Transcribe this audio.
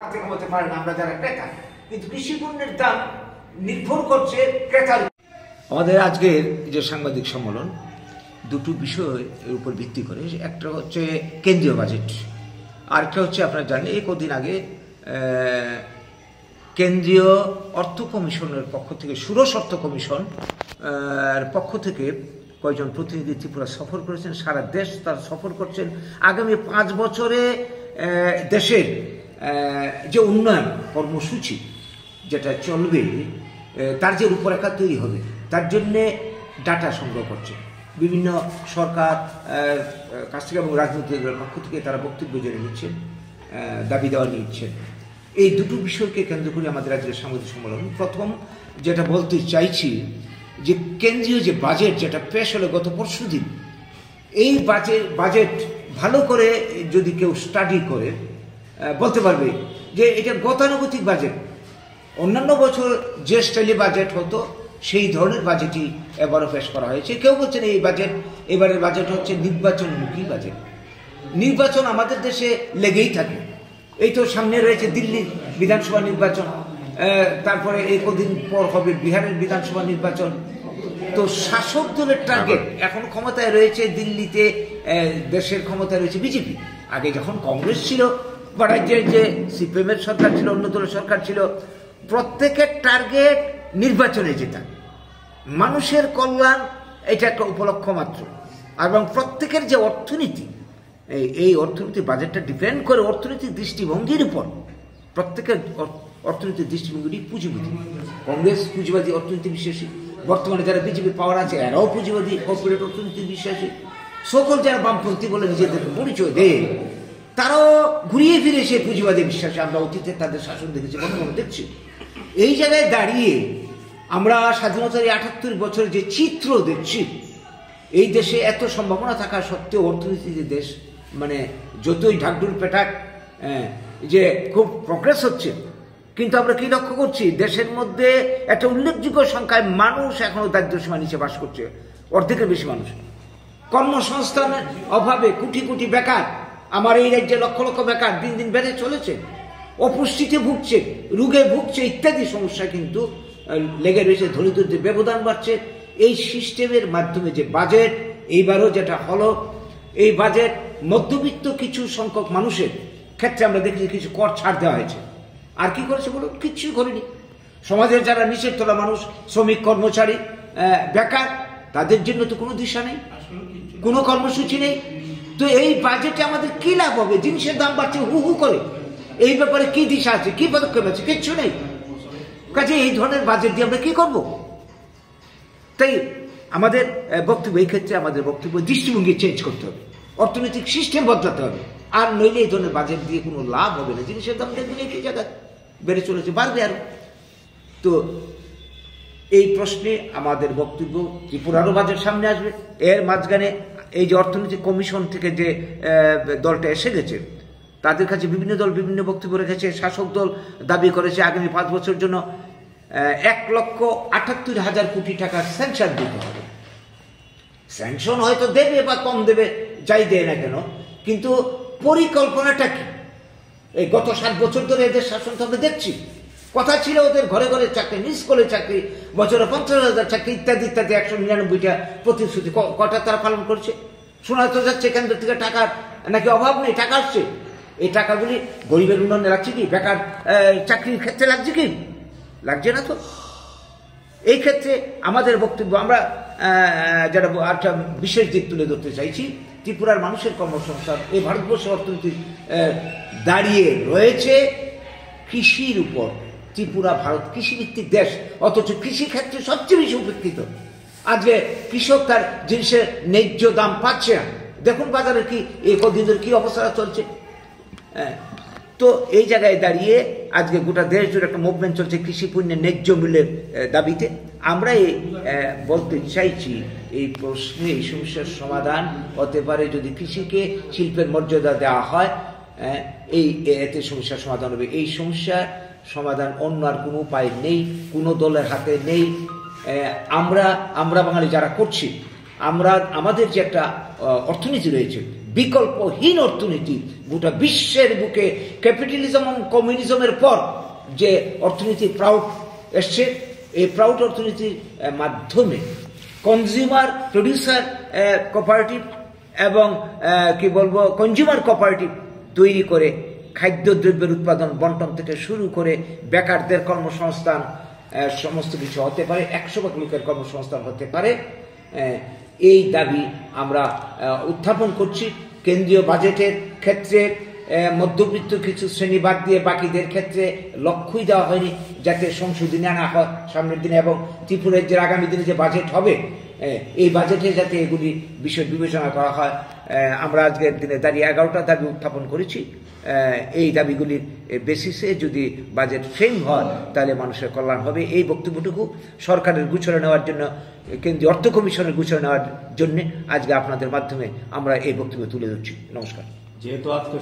থেকে হতে পারে না আমরা যারা ক্রেতা, কিন্তু কৃষি পণ্যের দাম নির্ভর করছে ক্রেতার। আমাদের আজকের যে সাংবাদিক সম্মেলন দুটো বিষয়ের উপর ভিত্তি করে, একটা হচ্ছে কেন্দ্রীয় বাজেট, আরেকটা হচ্ছে আপনারা জানেন এই কদিন আগে কেন্দ্রীয় অর্থ কমিশনের পক্ষ থেকে, ষোড়শ অর্থ কমিশন পক্ষ থেকে কয়েকজন প্রতিনিধি ত্রিপুরা সফর করেছেন, সারা দেশ তার সফর করছেন। আগামী 5 বছরে দেশের যে উন্নয়ন কর্মসূচি যেটা চলবে তার যে রূপরেখা তৈরি হবে তার জন্যে ডাটা সংগ্রহ করছে বিভিন্ন সরকার কাছ থেকে এবং রাজনৈতিক দলের পক্ষ থেকে তারা বক্তব্য জেনে নিচ্ছেন, দাবি দেওয়া নিচ্ছেন। এই দুটো বিষয়কে কেন্দ্র করে আমাদের আজকের সাংবাদিক সম্মেলন। প্রথম যেটা বলতে চাইছি যে কেন্দ্রীয় যে বাজেট যেটা পেশ হলো গত পরশুদিন, এই বাজেট ভালো করে যদি কেউ স্টাডি করে বলতে পারবে যে এটা গতানুগতিক বাজেট। অন্যান্য বছর যে স্টাইলে বাজেট হতো সেই ধরনের বাজেটই এবারও পেশ করা হয়েছে। কেউ বলছেন এই বাজেট, এবারের বাজেট হচ্ছে নির্বাচনমুখী বাজেট। নির্বাচন আমাদের দেশে লেগেই থাকে। এই তো সামনে রয়েছে দিল্লির বিধানসভা নির্বাচন, তারপরে এই কদিন পর হবে বিহারের বিধানসভা নির্বাচন। তো শাসক দলের টার্গেট এখন ক্ষমতায় রয়েছে দিল্লিতে, দেশের ক্ষমতায় রয়েছে বিজেপি। আগে যখন কংগ্রেস ছিল বা রাজ্যের যে সিপিএমের সরকার ছিল, অন্য দলের সরকার ছিল, প্রত্যেকের টার্গেট নির্বাচনে জেতা, মানুষের কল্যাণ, এটা একটা উপলক্ষ মাত্র। এবং প্রত্যেকের যে অর্থনীতি, এই অর্থনীতি বাজেটটা ডিপেন্ড করে অর্থনৈতিক দৃষ্টিভঙ্গির উপর। প্রত্যেকের অর্থনৈতিক দৃষ্টিভঙ্গিটি পুঁজিবাদী। কংগ্রেস পুঁজিবাদী অর্থনীতি বিশ্বাসী, বর্তমানে যারা বিজেপি পাওয়ার আছে এরাও পুঁজিবাদী কর্পোরেট অর্থনীতি বিশ্বাসী। সকল যারা বামপন্থী বলে নিজেদেরকে পরিচয় দেয় তারাও ঘুরিয়ে ফিরে সে পুঁজিবাদী বিশ্বাসী। আমরা অতীতে তাদের শাসন দেখেছি, বর্তমানে দেখছি। এই জায়গায় দাঁড়িয়ে আমরা স্বাধীনতার 78 বছরের যে চিত্র দেখছি, এই দেশে এত সম্ভাবনা থাকা সত্ত্বেও অর্থনীতির দেশ, মানে যতই ঢাকঢুল পেটাক যে খুব প্রগ্রেস হচ্ছে, কিন্তু আমরা কি লক্ষ্য করছি দেশের মধ্যে একটা উল্লেখযোগ্য সংখ্যায় মানুষ এখনো দারিদ্র্যসীমার নিচে বাস করছে, অর্ধেকের বেশি মানুষ। কর্মসংস্থানের অভাবে কোটি কোটি বেকার, আমার এই রাজ্যে লক্ষ লক্ষ বেকার দিন দিন বেড়ে চলেছে, অপুষ্টিতে ভুগছে, রোগে ভুগছে, ইত্যাদি সমস্যা কিন্তু লেগে রয়েছে। দরিদ্রদের ব্যবধান বাড়ছে। এই সিস্টেমের মাধ্যমে যে বাজেট এইবারও যেটা হলো, এই বাজেট মধ্যবিত্ত কিছু সংখ্যক মানুষের ক্ষেত্রে আমরা দেখেছি কিছু কর ছাড় দেওয়া হয়েছে। আর কি করেছে বলুন? কিচ্ছুই করেনি। সমাজের যারা নিচের তলা মানুষ, শ্রমিক, কর্মচারী, বেকার, তাদের জন্য তো কোনো দিশা নেই, কোনো কর্মসূচি নেই। তো এই বাজেটে আমাদের কি লাভ হবে? জিনিসের দাম বাড়ছে হু হু করে, এই ব্যাপারে কি দিশা আছে, কি পদক্ষেপ আছে? কিচ্ছু নেই। কাজে এই ধরনের বাজেট দিয়ে আমরা কি করব? তাই আমাদের বক্তব্য, এই ক্ষেত্রে আমাদের বক্তব্য দৃষ্টিভঙ্গি চেঞ্জ করতে হবে, অর্থনৈতিক সিস্টেম বদলাতে হবে। আর নইলে এই ধরনের বাজেট দিয়ে কোনো লাভ হবে না। জিনিসের দাম দেখবেন একই জায়গায় বেড়ে চলেছে, বাড়বে আরো। তো এই প্রশ্নে আমাদের বক্তব্য, ত্রিপুরারও বাজেট সামনে আসবে, এর মাঝখানে এই যে অর্থনৈতিক কমিশন থেকে যে দলটা এসে গেছে, তাদের কাছে বিভিন্ন দল বিভিন্ন বক্তব্য রেখেছে। শাসক দল দাবি করেছে আগামী 5 বছরের জন্য 1,78,000 কোটি টাকা স্যাংশন দিতে হবে। স্যাংশন হয়তো দেবে বা কম দেবে, যাই দেয় না কেন, কিন্তু পরিকল্পনাটা কি? এই গত 7 বছর ধরে এদের শাসন তো আমরা দেখছি। কথা ছিল ওদের ঘরে ঘরে চাকরি, স্কুলে চাকরি, বছরে 50,000 চাকরি, ইত্যাদি ইত্যাদি, 199টা প্রতিশ্রুতি। কটা তারা পালন করছে? শোনা তো যাচ্ছে কেন্দ্র থেকে টাকার নাকি অভাব নেই, টাকা আসছে। এই টাকাগুলি গরিবের উন্নয়নে লাগছে কি? বেকার চাকরির ক্ষেত্রে লাগছে কি? লাগছে না তো। এই ক্ষেত্রে আমাদের বক্তব্য, আমরা যারা একটা বিশেষ দিক তুলে ধরতে চাইছি, ত্রিপুরার মানুষের কর্মসংস্থান, এই ভারতবর্ষের অর্থনীতি দাঁড়িয়ে রয়েছে কৃষির উপর। ত্রিপুরা ভারত কৃষিভিত্তিক দেশ, অথচ কৃষি ক্ষেত্রে সবচেয়ে বেশি উপেক্ষিত। আজকে কৃষক তার জিনিসের ন্যায্য দাম পাচ্ছে না। দেখুন বাজারে কি এই কদিন ধরে কি অবস্থা চলছে। তো এই জায়গায় দাঁড়িয়ে আজকে গোটা দেশ জুড়ে একটা মুভমেন্ট চলছে কৃষি পণ্যের ন্যায্য মূল্যের দাবিতে। আমরা এই বলতে চাইছি এই প্রশ্নে, এই সমস্যার সমাধান হতে পারে যদি কৃষিকে শিল্পের মর্যাদা দেওয়া হয়। এতে সমস্যার সমাধান হবে। এই সমস্যার সমাধান অন্য আর কোনো উপায় নেই, কোনো দলের হাতে নেই। আমরা বাঙালি যারা করছি, আমাদের যে একটা অর্থনীতি রয়েছে, বিকল্পহীন অর্থনীতি গোটা বিশ্বের বুকে ক্যাপিটালিজম এবং কমিউনিজমের পর যে অর্থনীতি প্রাউড এসছে, এই প্রাউড অর্থনীতির মাধ্যমে কনজিউমার প্রডিউসার কোঅপারেটিভ এবং কি বলবো কনজিউমার কোঅপারেটিভ তৈরি করে খাদ্যদ্রব্যের উৎপাদন বন্টন থেকে শুরু করে বেকারদের কর্মসংস্থান সমস্ত কিছু হতে পারে, 100 ভাগ লোকের কর্মসংস্থান হতে পারে। এই দাবি আমরা উত্থাপন করছি। কেন্দ্রীয় বাজেটের ক্ষেত্রে মধ্যবিত্ত কিছু শ্রেণী বাদ দিয়ে বাকিদের ক্ষেত্রে লক্ষ্যই দেওয়া হয়নি যাতে সংশোধনী আনা হয় সামনের দিনে, এবং ত্রিপুরার যে আগামী দিনে যে বাজেট হবে এই বাজেটে যাতে এগুলি বিষয় বিবেচনা করা হয়। আমরা আজকের দিনে দাঁড়িয়ে 11টা দাবি উত্থাপন করেছি। এই দাবিগুলির বেসিসে যদি বাজেট ফ্রেম হয় তাহলে মানুষের কল্যাণ হবে। এই বক্তব্যটুকু সরকারের গুছরে নেওয়ার জন্য, কেন্দ্রীয় অর্থ কমিশনের গুছরে নেওয়ার জন্য আজকে আপনাদের মাধ্যমে আমরা এই বক্তব্য তুলে ধরছি। নমস্কার। যেহেতু আজকে